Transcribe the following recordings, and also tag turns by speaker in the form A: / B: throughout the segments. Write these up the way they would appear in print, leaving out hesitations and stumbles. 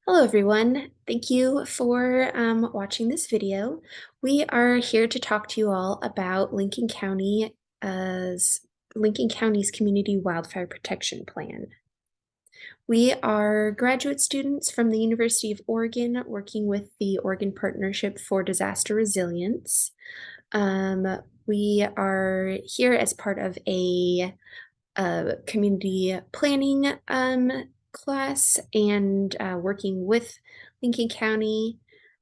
A: Hello everyone. Thank you for watching this video. We are here to talk to you all about Lincoln County's Community Wildfire Protection Plan. We are graduate students from the University of Oregon working with the Oregon Partnership for Disaster Resilience. We are here as part of a community planning class and working with Lincoln County.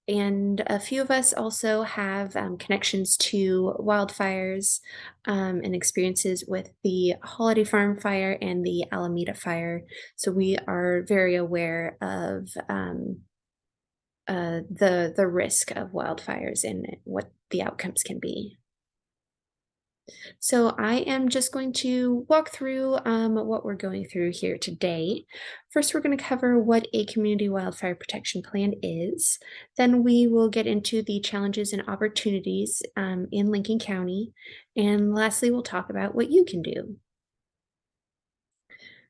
A: And a few of us also have connections to wildfires and experiences with the Holiday Farm fire and the Alameda fire. So we are very aware of the risk of wildfires and what the outcomes can be. So I am just going to walk through what we're going through here today. First, we're going to cover what a community wildfire protection plan is. Then we will get into the challenges and opportunities in Lincoln County. And lastly, we'll talk about what you can do.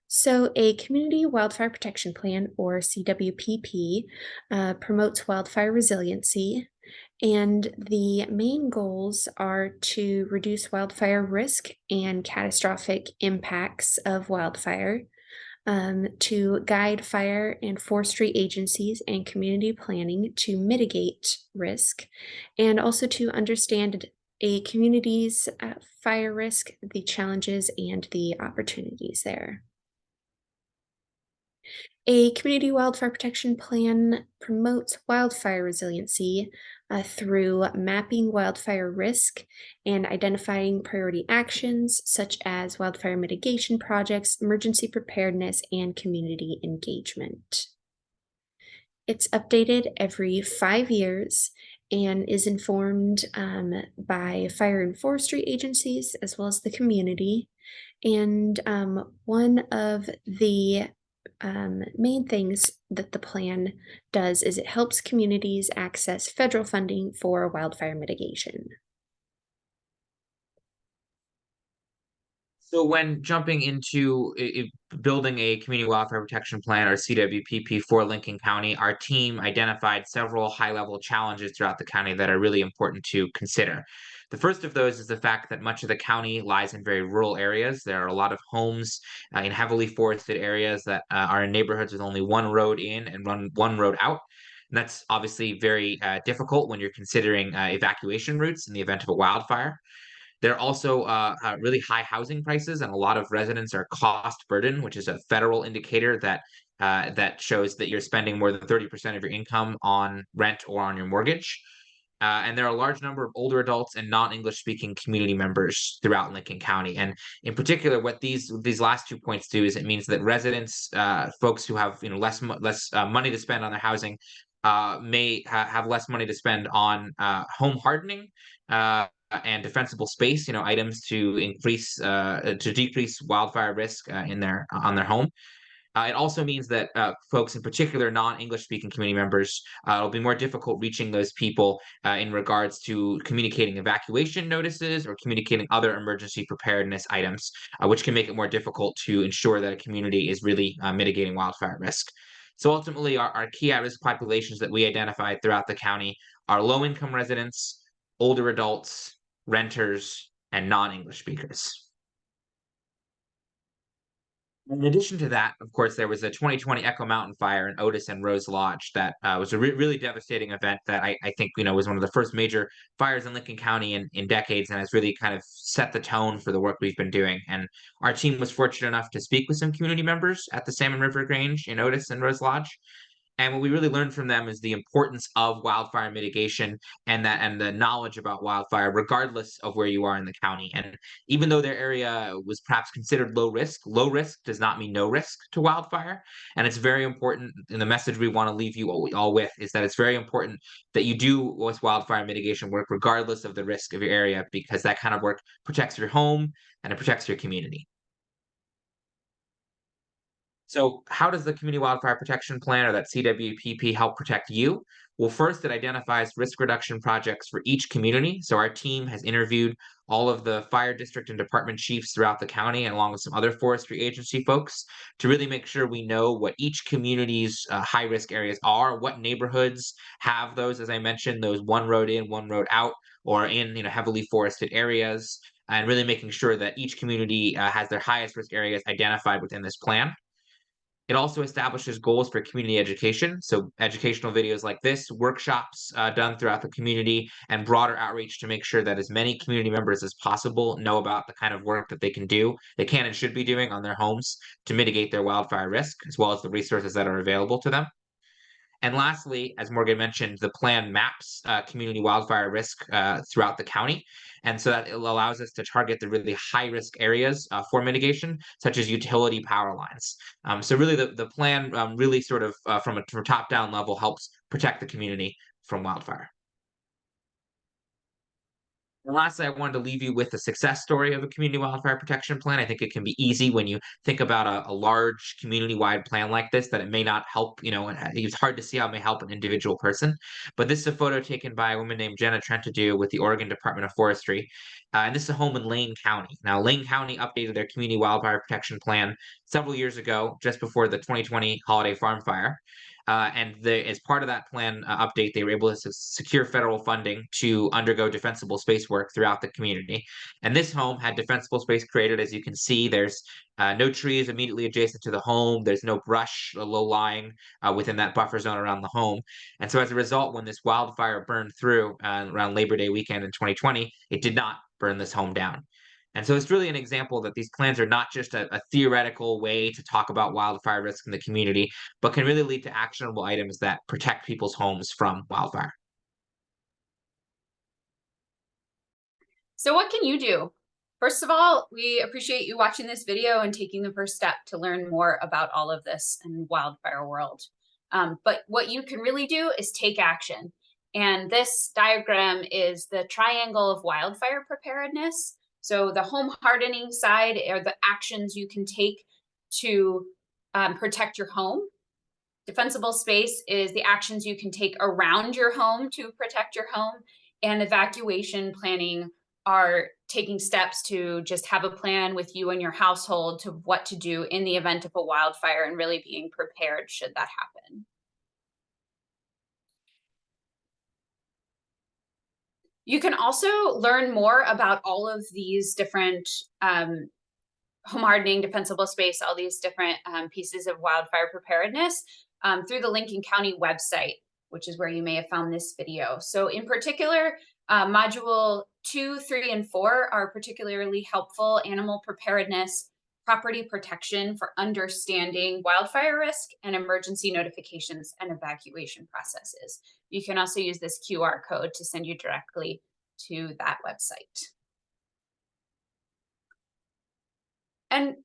A: So a Community Wildfire Protection Plan, or CWPP, promotes wildfire resiliency, and the main goals are to reduce wildfire risk and catastrophic impacts of wildfire, to guide fire and forestry agencies and community planning to mitigate risk, and also to understand a community's fire risk, the challenges, and the opportunities there. A community wildfire protection plan promotes wildfire resiliency through mapping wildfire risk and identifying priority actions such as wildfire mitigation projects, emergency preparedness, and community engagement. It's updated every 5 years and is informed by fire and forestry agencies as well as the community. And one of the main things that the plan does is it helps communities access federal funding for wildfire mitigation.
B: So when jumping into building a community wildfire protection plan or CWPP for Lincoln County, our team identified several high-level challenges throughout the county that are really important to consider. The first of those is the fact that much of the county lies in very rural areas. There are a lot of homes in heavily forested areas that are in neighborhoods with only one road in and one road out. And that's obviously very difficult when you're considering evacuation routes in the event of a wildfire. There are also really high housing prices, and a lot of residents are cost burden, which is a federal indicator that shows that you're spending more than 30% of your income on rent or on your mortgage. And there are a large number of older adults and non-English speaking community members throughout Lincoln County. And in particular, what these last 2 points do is it means that residents, folks who have less money to spend on their housing, may have less money to spend on home hardening. And defensible space, items to decrease wildfire risk in their on their home. It also means that folks, in particular non-English speaking community members, it'll be more difficult reaching those people in regards to communicating evacuation notices or communicating other emergency preparedness items, which can make it more difficult to ensure that a community is really mitigating wildfire risk. So ultimately, our key at-risk populations that we identified throughout the county are low-income residents, older adults, renters, and non-English speakers. In addition to that, of course, there was a 2020 Echo Mountain fire in Otis and Rose Lodge that was a really devastating event that I think was one of the first major fires in Lincoln County in decades, and has really kind of set the tone for the work we've been doing. And our team was fortunate enough to speak with some community members at the Salmon River Grange in Otis and Rose Lodge. And what we really learned from them is the importance of wildfire mitigation and the knowledge about wildfire, regardless of where you are in the county. And even though their area was perhaps considered low risk does not mean no risk to wildfire. And it's very important. And the message we want to leave you all with is that it's very important that you do wildfire mitigation work, regardless of the risk of your area, because that kind of work protects your home and it protects your community. So, how does the Community Wildfire Protection Plan or that CWPP help protect you? Well, first, it identifies risk reduction projects for each community. So, our team has interviewed all of the fire district and department chiefs throughout the county, and along with some other forestry agency folks, to really make sure we know what each community's high risk areas are, what neighborhoods have those, as I mentioned, those one road in, one road out, or in heavily forested areas, and really making sure that each community has their highest risk areas identified within this plan. It also establishes goals for community education. So, educational videos like this, workshops done throughout the community, and broader outreach to make sure that as many community members as possible know about the kind of work that they can and should be doing on their homes to mitigate their wildfire risk, as well as the resources that are available to them. And lastly, as Morgan mentioned, the plan maps community wildfire risk throughout the county. And so that it allows us to target the really high risk areas for mitigation, such as utility power lines. So, really, the plan really sort of from a top down level helps protect the community from wildfire. And lastly, I wanted to leave you with the success story of a community wildfire protection plan. I think it can be easy when you think about a large community wide plan like this that it may not help, and it's hard to see how it may help an individual person. But this is a photo taken by a woman named Jenna Trentadue with the Oregon Department of Forestry. And this is a home in Lane County. Now, Lane County updated their community wildfire protection plan several years ago, just before the 2020 holiday farm fire. As part of that plan update, they were able to secure federal funding to undergo defensible space work throughout the community. And this home had defensible space created. As you can see, there's no trees immediately adjacent to the home. There's no brush low lying within that buffer zone around the home. And so, as a result, when this wildfire burned through around Labor Day weekend in 2020, it did not burn this home down. And so it's really an example that these plans are not just a theoretical way to talk about wildfire risk in the community, but can really lead to actionable items that protect people's homes from wildfire.
C: So what can you do? First of all, we appreciate you watching this video and taking the first step to learn more about all of this in wildfire world. But what you can really do is take action. And this diagram is the triangle of wildfire preparedness. So the home hardening side are the actions you can take to protect your home. Defensible space is the actions you can take around your home to protect your home. And evacuation planning are taking steps to just have a plan with you and your household to what to do in the event of a wildfire and really being prepared should that happen. You can also learn more about all of these different home hardening, defensible space, all these different pieces of wildfire preparedness through the Lincoln County website, which is where you may have found this video. So in particular, module 2, 3, and 4 are particularly helpful: animal preparedness, property protection for understanding wildfire risk, and emergency notifications and evacuation processes. You can also use this QR code to send you directly to that website. And,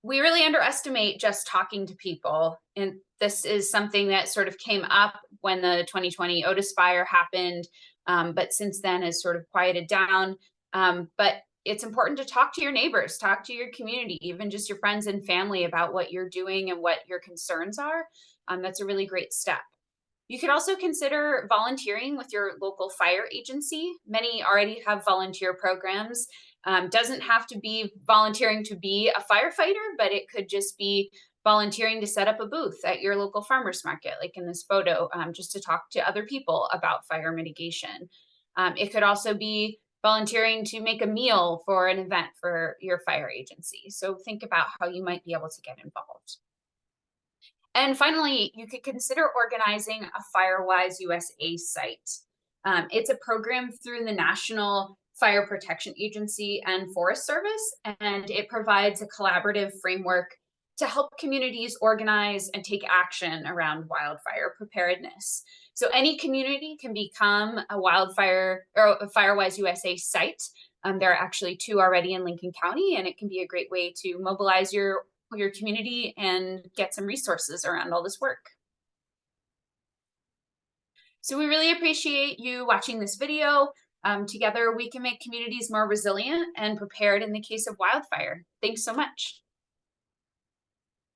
C: we really underestimate just talking to people. And this is something that sort of came up when the 2020 Otis fire happened, but since then has sort of quieted down. But it's important to talk to your neighbors, talk to your community, even just your friends and family about what you're doing and what your concerns are. That's a really great step. You could also consider volunteering with your local fire agency. Many already have volunteer programs. Doesn't have to be volunteering to be a firefighter, but it could just be volunteering to set up a booth at your local farmers market, like in this photo, just to talk to other people about fire mitigation. It could also be volunteering to make a meal for an event for your fire agency. So think about how you might be able to get involved. And finally, you could consider organizing a FireWise USA site. It's a program through the National Fire Protection Agency and Forest Service, and it provides a collaborative framework to help communities organize and take action around wildfire preparedness. So any community can become a wildfire or a FireWise USA site. There are actually 2 already in Lincoln County, and it can be a great way to mobilize your community and get some resources around all this work. So we really appreciate you watching this video. Together we can make communities more resilient and prepared in the case of wildfire. Thanks so much.